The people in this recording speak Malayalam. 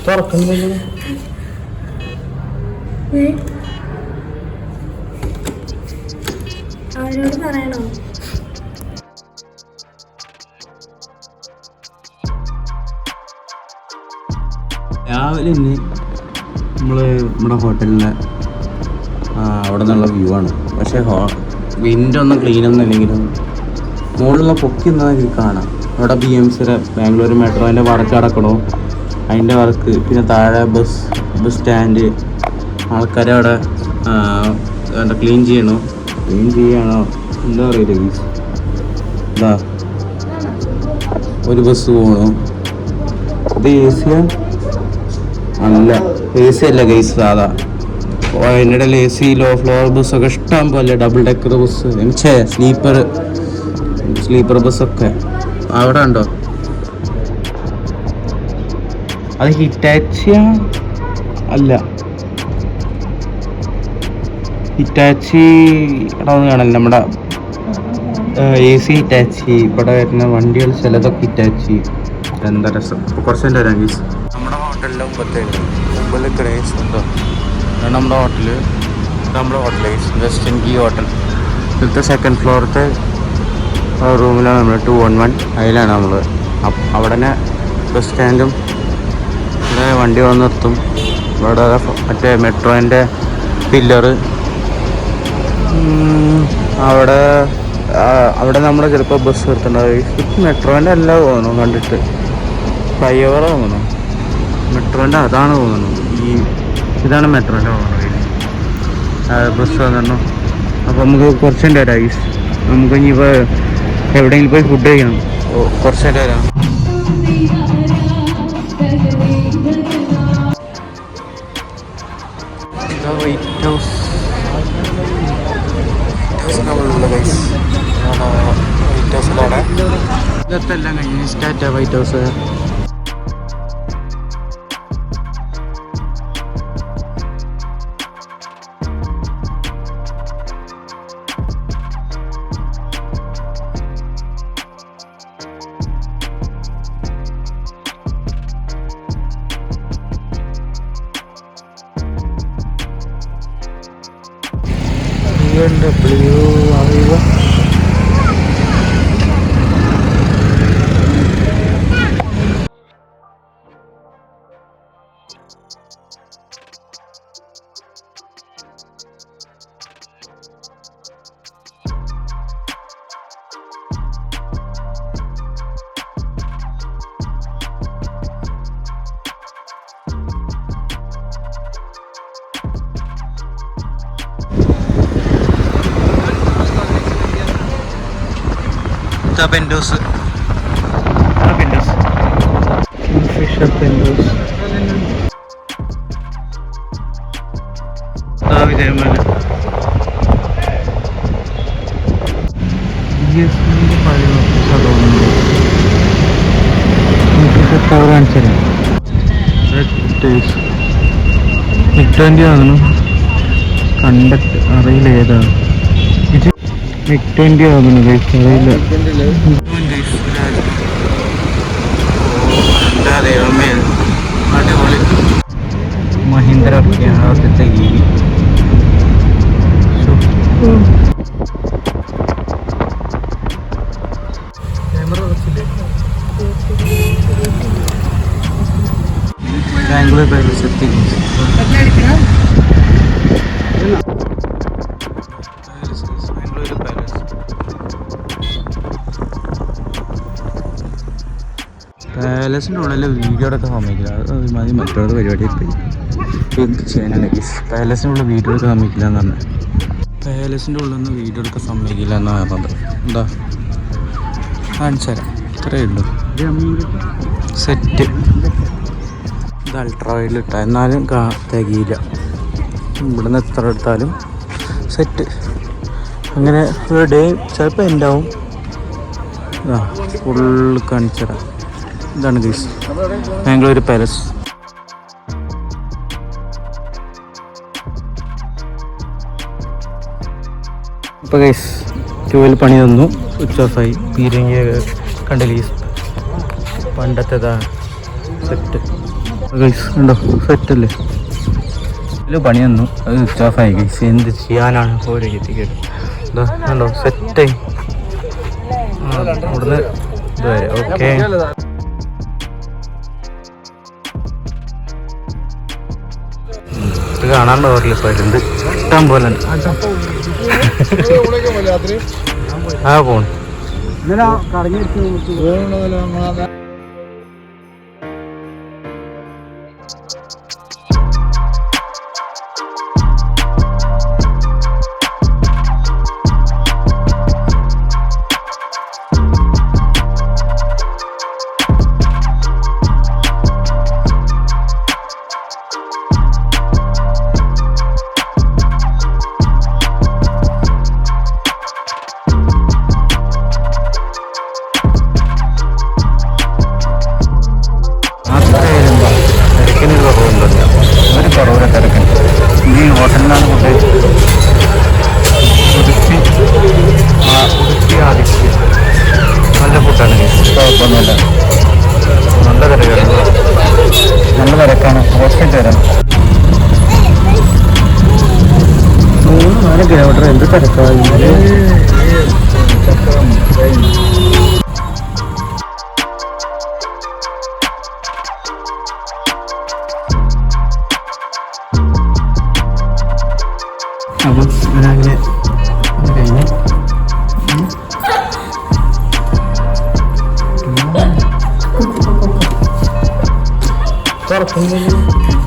തുറക്കുന്നില്ല. അവരോട് പറയണോ? രാവിലെ ഇന്ന് നമ്മുടെ ഹോട്ടലിലെ അവിടെ നിന്നുള്ള വ്യൂ ആണ്. പക്ഷേ വിൻഡോ ഒന്നും ക്ലീൻ ഒന്നും ഇല്ലെങ്കിലും മുകളിലുള്ള പൊക്കി എന്താ കാണാം. അവിടെ BMC ബാംഗ്ലൂർ മെട്രോൻ്റെ വർക്ക് നടക്കണോ, അതിൻ്റെ വർക്ക്. പിന്നെ താഴെ ബസ് സ്റ്റാൻഡ്, ആൾക്കാരെ അവിടെ എന്താ ക്ലീൻ ചെയ്യണോ എന്താ പറയില്ല. ഇതാ ഒരു ബസ് പോകണു. ഇത് AC അല്ല, AC അല്ല ഗൈസ്, സാധാ. അതിൻ്റെ ഇടയിൽ AC, ലോ ഫ്ലോർ ബസ്സൊക്കെ ഇഷ്ടം പോലെ, ഡബിൾ ഡെക്കർ ബസ്, സ്ലീപ്പർ ബസ്സൊക്കെ അവിടെ ഉണ്ടോ. അത് ഹിറ്റാച്ചി അല്ല, ഹിറ്റാച്ചി അവിടെ ഒന്ന് കാണല്ലേ. നമ്മുടെ AC ഹിറ്റാച്ചി. ഇവിടെ വരുന്ന വണ്ടികൾ ചിലതൊക്കെ ഹിറ്റാച്ചി. എന്താ രസം. ഇപ്പോൾ കുറച്ച് എൻ്റെ വരാം ഗീസ്. നമ്മുടെ ഹോട്ടലിലെ മുമ്പിൽ ഗ്രേസ് ഉണ്ടോ. നമ്മുടെ ഹോട്ടൽ വെസ്റ്റേൺ കീ ഹോട്ടൽ. ഇവിടുത്തെ സെക്കൻഡ് ഫ്ലോറത്തെ റൂമിലാണ് നമ്മൾ 211. അതിലാണ് നമ്മൾ. അവിടെ തന്നെ ബസ് സ്റ്റാൻഡും ഇവിടെ വണ്ടി വന്ന് നിർത്തും. ഇവിടെ മറ്റേ മെട്രോൻ്റെ പില്ലറ്. അവിടെ നമ്മൾ ചിലപ്പോൾ ബസ് നിർത്തുന്നുണ്ടാവും. മെട്രോൻ്റെ അല്ല തോന്നുന്നു, കണ്ടിട്ട് ഫ്ലൈ ഓവർ തോന്നുന്നു. മെട്രോൻ്റെ അതാണ് തോന്നുന്നു. ഇതാണ് മെട്രോൻ്റെ തോന്നുന്നത്. ബസ് വന്നിരുന്നു. അപ്പോൾ നമുക്ക് കുറച്ച് നേരം വരാം. നമുക്ക് ഇനിയിപ്പോൾ എവിടെയെങ്കിലും പോയി ഫുഡ് കഴിക്കണം. കുറച്ച് നേരം വരാം. വൈറ്റ് ഹൗസിലാണ്. ഇതെല്ലാം കഴിഞ്ഞ് സ്റ്റാറ്റ White House. arriba. Pendos. Fisher Pendos. Vijayamal. Yes, conduct അറിയില്ല. MiG-20 ആകുന്നു അറിയില്ല. അടിപൊളി മഹീന്ദ്ര ആദ്യത്തെ EV. ബാംഗ്ലൂർ പാലസ് എത്തി. പാലസിൻ്റെ ഉള്ളിൽ വീഡിയോ എടുക്കാൻ സമ്മതിക്കില്ല. അത് മതി, മറ്റൊരു പരിപാടി എന്ത് ചെയ്യാനാണ് ഗീസ്. പാലസിൻ്റെ ഉള്ളിൽ വീഡിയോ എടുക്കാൻ സമ്മതിക്കില്ല എന്ന് പറഞ്ഞത്. പാലസിൻ്റെ ഉള്ളിൽ നിന്ന് വീഡിയോ എടുക്കാൻ സമ്മതിക്കില്ല എന്നാണ് പറഞ്ഞത്. എന്താ കാണിച്ചു തരാം. ഇത്രയേ ഉള്ളൂ സെറ്റ്. ഇത് അൾട്രാ വൈഡിൽ ഇട്ടാൽ എന്നാലും തികയില്ല. ഇവിടുന്ന് എത്ര എടുത്താലും സെറ്റ്. അങ്ങനെ ഒരു ഡേ ചിലപ്പോൾ എൻഡാവും. ഫുള്ള് കാണിച്ചു തരാം. ഇതാണ് ഗൈസ് ബാംഗ്ലൂർ പാലസ്. ഇപ്പോൾ ഗൈസ് 12 പണി തന്നു, സ്വിച്ച് ഓഫായി. പീരങ്കി കണ്ടില്ല ഗൈസ്, പണ്ടത്തേതാ സെറ്റ്. ഗൈസ് ഉണ്ടോ, സെറ്റല്ലേ? ഇതിൽ പണി വന്നു, അത് സ്വിച്ച് ഓഫ് ആയി ഗൈസ്. എന്ത് ചെയ്യാനാണ്? ഓരോ ടിക്കറ്റ് ഉണ്ടോ, സെറ്റായി. ഇവിടുന്ന് ഇതുവരെ ഓക്കെ. ഇത് കാണാൻ പറ്റില്ല, ഇപ്പോൾ എന്ത് ഇഷ്ടം പോലെ ഉണ്ട്. ആ പോണു. ഈ ഹോട്ടലിലാണ് ഫുഡ്. ഉടുപ്പി ആദിത്യ നല്ല ഫുഡാണ്, കുഴപ്പമൊന്നുമില്ല. നല്ല തിരക്കാണ്, നല്ല തിരക്കാണ്. ഹോസ്റ്റലിൽ വരാം. 3-4 കിലോമീറ്റർ എന്ത് തിരക്കാണ്. അപ്പം ഇവരങ്ങനെ കഴിഞ്ഞ് തുറക്കുന്നു.